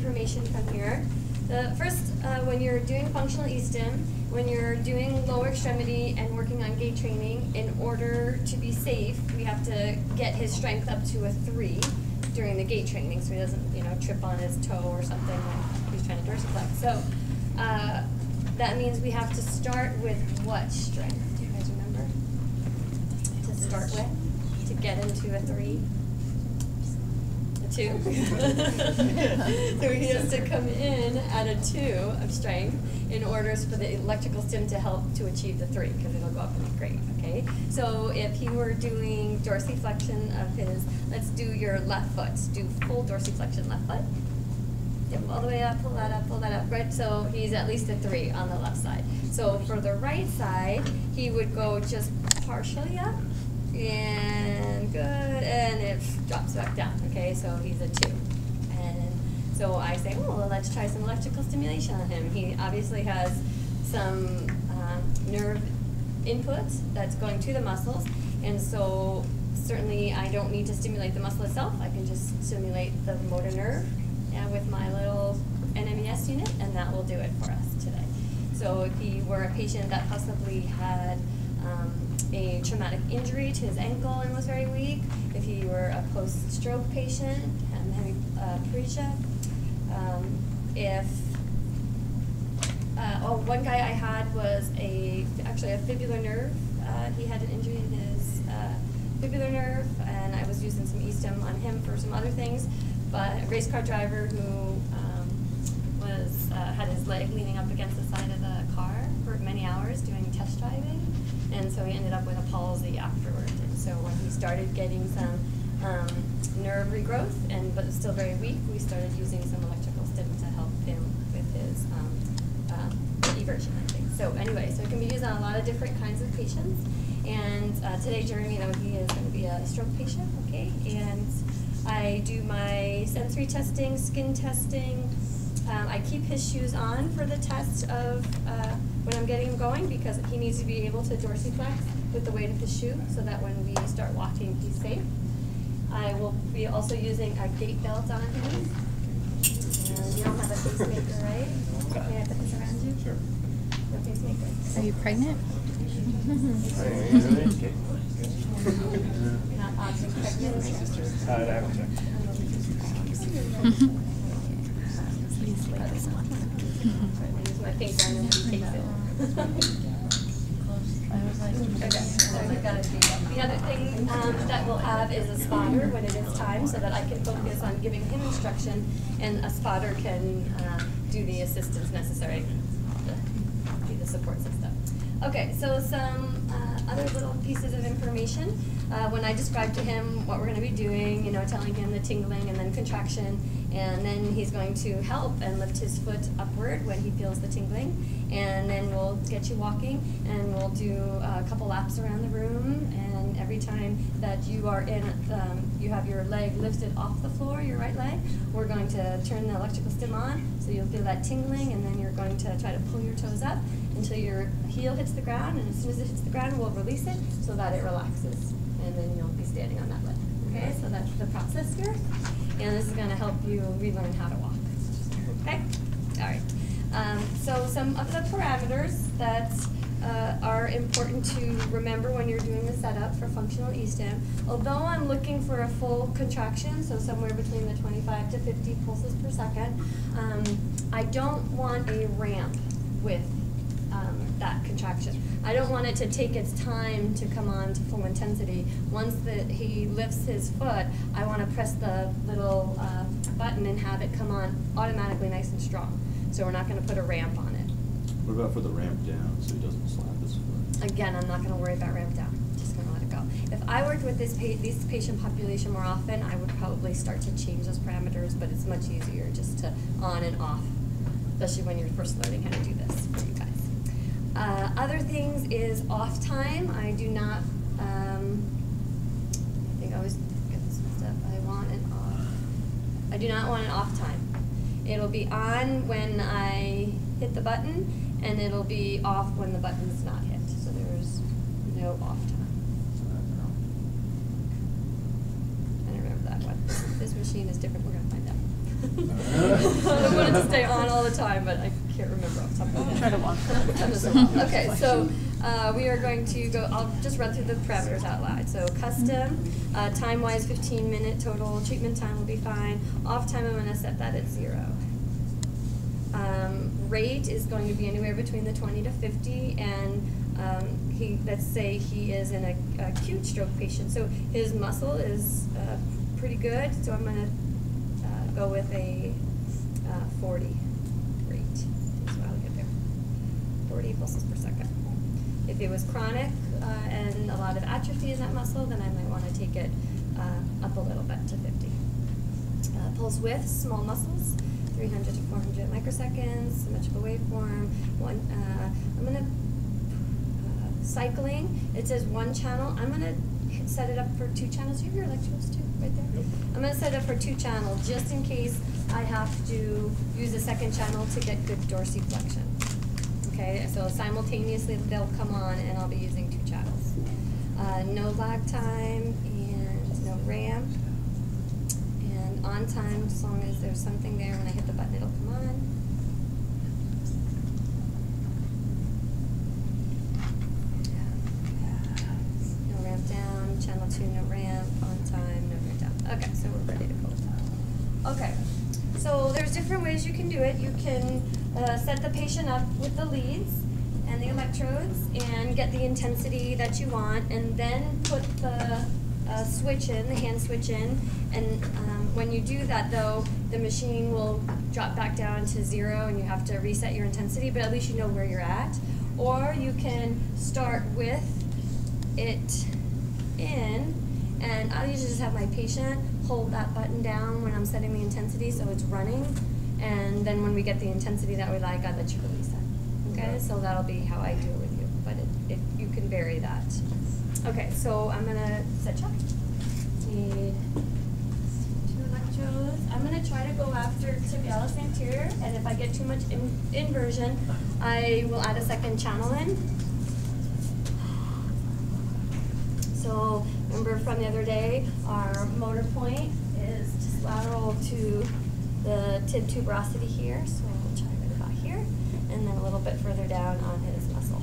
information from here. The first, when you're doing functional E-Stim, when you're doing lower extremity and working on gait training, in order to be safe, we have to get his strength up to a 3 during the gait training, so he doesn't, you know, trip on his toe or something when he's trying to dorsiflex. So that means we have to start with what strength? Do you guys remember? To start with, to get into a 3. 2. So he has to come in at a 2 of strength in order for the electrical stim to help to achieve the 3, because it'll go up in the grade, okay? So if he were doing dorsiflexion of his, let's do your left foot. Do full dorsiflexion left foot. Yep, all the way up, pull that up, right? So he's at least a 3 on the left side. So for the right side, he would go just partially up, and good, and it drops back down, okay? So he's a 2. And so I say, oh, well, let's try some electrical stimulation on him. He obviously has some nerve input that's going to the muscles, and so certainly I don't need to stimulate the muscle itself. I can just stimulate the motor nerve with my little NMES unit, and that will do it for us today. So if he were a patient that possibly had a traumatic injury to his ankle and was very weak, if he were a post-stroke patient and having paresthesia, one guy I had was actually a fibular nerve. He had an injury in his fibular nerve, and I was using some E-Stim on him for some other things. But a race car driver who had his leg leaning up against the side of the car for many hours doing test driving, and so he ended up with a palsy afterward. And so when he started getting some nerve regrowth, but was still very weak, we started using some electrical stim to help him with his eversion, I think. So anyway, so it can be used on a lot of different kinds of patients. And today, Jeremy, he is going to be a stroke patient, okay? And I do my sensory testing, skin testing. I keep his shoes on for the test of when I'm getting him going, because he needs to be able to dorsiflex with the weight of his shoe so that when we start walking, he's safe. I will be also using a gait belt on him. And you don't have a pacemaker, right? May I put this around you? Sure. No pacemaker. Are you pregnant? You're not oddly pregnant? Use my finger and then he takes it. Okay, so we've got to do that. The other thing that we'll have is a spotter when it is time, so that I can focus on giving him instruction, and a spotter can do the assistance necessary to be the support system. Okay, so some other little pieces of information. When I describe to him what we're going to be doing, telling him the tingling and then contraction, and then he's going to help and lift his foot upward when he feels the tingling, and then we'll get you walking, and we'll do a couple laps around the room, and every time that you are you have your leg lifted off the floor, your right leg, we're going to turn the electrical stim on, so you'll feel that tingling, and then you're going to try to pull your toes up until your heel hits the ground, and as soon as it hits the ground, we'll release it so that it relaxes, and then you'll be standing on that leg. Okay, so that's the process here, and this is going to help you relearn how to walk. Okay, all right. So some of the parameters that are important to remember when you're doing the setup for functional E-Stim. Although I'm looking for a full contraction, so somewhere between the 25 to 50 pulses per second, I don't want a ramp with that contraction. I don't want it to take its time to come on to full intensity. Once he lifts his foot, I want to press the little button and have it come on automatically nice and strong. So we're not going to put a ramp on it. What about for the ramp down so he doesn't slap his foot? Again, I'm not going to worry about ramp down. I'm just going to let it go. If I worked with this patient population more often, I would probably start to change those parameters, but it's much easier just to on and off, especially when you're first learning how to do this for you guys. Other things is off time. I do not, I think I always get this messed up. I want an off. I do not want an off time. It'll be on when I hit the button, and it'll be off when the button's not hit. So there's no off time. I don't remember that one. This machine is different. We're going to find out. wanted to stay on all the time, but I can't remember off the top of my head. Try to walk. Okay, so we are going to go, I'll just run through the parameters out loud. So custom, time-wise 15-minute total, treatment time will be fine. Off time, I'm gonna set that at 0. Rate is going to be anywhere between the 20 to 50, and let's say he is an acute stroke patient, so his muscle is pretty good, so I'm gonna go with a 40 rate. So I'll get there. 40 pulses per second. If it was chronic and a lot of atrophy in that muscle, then I might want to take it up a little bit to 50. Pulse width, small muscles, 300 to 400 microseconds, symmetrical waveform. I'm going to, cycling, it says 1 channel. I'm going to set it up for 2 channels. Do you have your electrodes too, right there? Yep. I'm going to set it up for 2 channels just in case I have to use a second channel to get good dorsiflexion. Okay, so simultaneously they'll come on and I'll be using 2 channels. No lag time and no ramp. And on time, as long as there's something there, when I hit the button it'll come on. No ramp down, channel 2 no ramp, on time, no ramp down. Okay, so we're ready to go. Okay, so there's different ways you can do it. You can set the patient up with the leads and the electrodes and get the intensity that you want, and then put the switch in, the hand switch in, and when you do that though, the machine will drop back down to 0 and you have to reset your intensity, but at least you know where you're at. Or you can start with it in, and I'll usually just have my patient hold that button down when I'm setting the intensity so it's running, and then when we get the intensity that we like, I'll let you release it. Okay, so that'll be how I do it with you, but you can vary that. Okay, so I'm gonna set you up. Need 2 electrodes. I'm gonna try to go after tibialis anterior, and if I get too much inversion, I will add a second channel in. So remember from the other day, our motor point is just lateral to the tib tuberosity here, so we'll try right about here, and then a little bit further down on his muscle.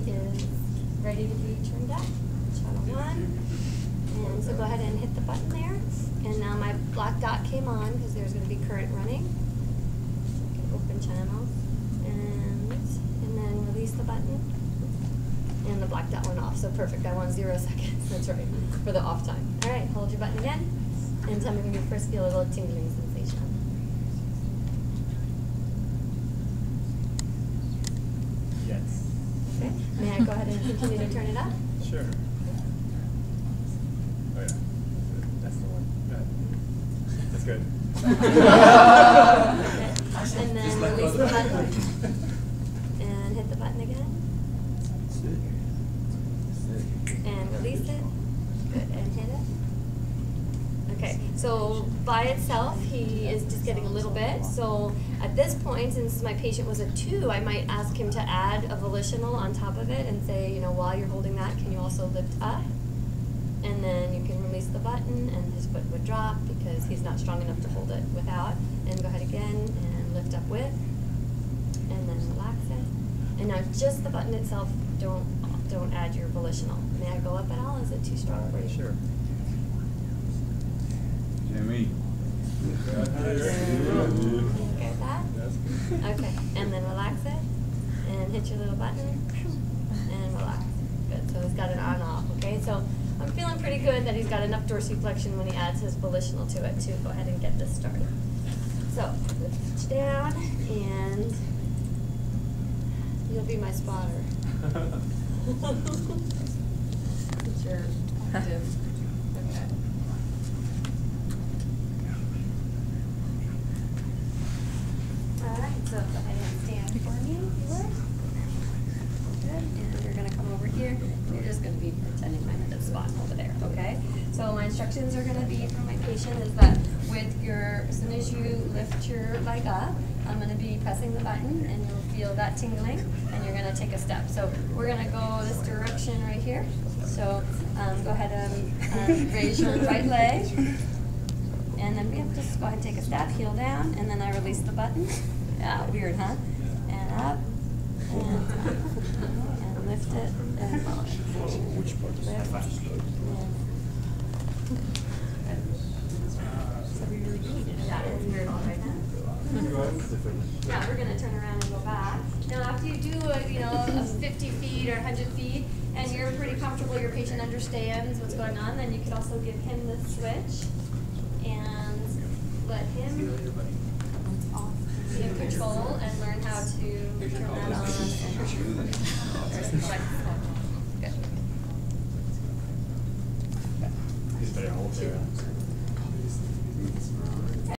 Is ready to be turned up. Channel 1. And so go ahead and hit the button there. And now my black dot came on because there's going to be current running. Okay, open channel. And then release the button. And the black dot went off. So perfect. I want 0 seconds. That's right. For the off time. Alright, hold your button again. And tell me when you first feel a little tingling sensation. Yes. Okay. May I go ahead and continue to turn it up? Sure. Oh yeah. That's the one. That's good. And then release the button. And hit the button again. And release it. Good. And hit it. Okay, so by itself, he is just getting a little bit. So at this point, since my patient was a 2, I might ask him to add a volitional on top of it and say, you know, while you're holding that, can you also lift up? And then you can release the button and his foot would drop because he's not strong enough to hold it without. And go ahead again and lift up with, and then relax it. And now just the button itself, don't add your volitional. May I go up at all? Is it too strong for you? Sure. Jimmy. Get that? Okay, and then relax it, and hit your little button, and relax. Good, so he's got it on off, okay? So I'm feeling pretty good that he's got enough dorsiflexion when he adds his volitional to it to go ahead and get this started. So, lift down, and you'll be my spotter. It's your active. Okay. Alright, so go ahead and stand for me, if you would. Good, and you're going to come over here. You're just just going to be pretending I'm in the spot over there, okay? So my instructions are going to be for my patient is that as soon as you lift your leg up, I'm going to be pressing the button and you'll feel that tingling and you're going to take a step. So we're going to go this direction right here. So go ahead and raise your right leg. And then we have to just go ahead and take a step, heel down, and then I release the button. Yeah, weird, huh? And up, and lift it, and Which part is lift. Yeah, it's weird all right now. Yeah, we're going to turn around and go back. Now, after you do a 50 feet or 100 feet, and you're pretty comfortable, your patient understands what's going on, then you could also give him the switch and let him be in control and learn how to turn that on. He's better hold there.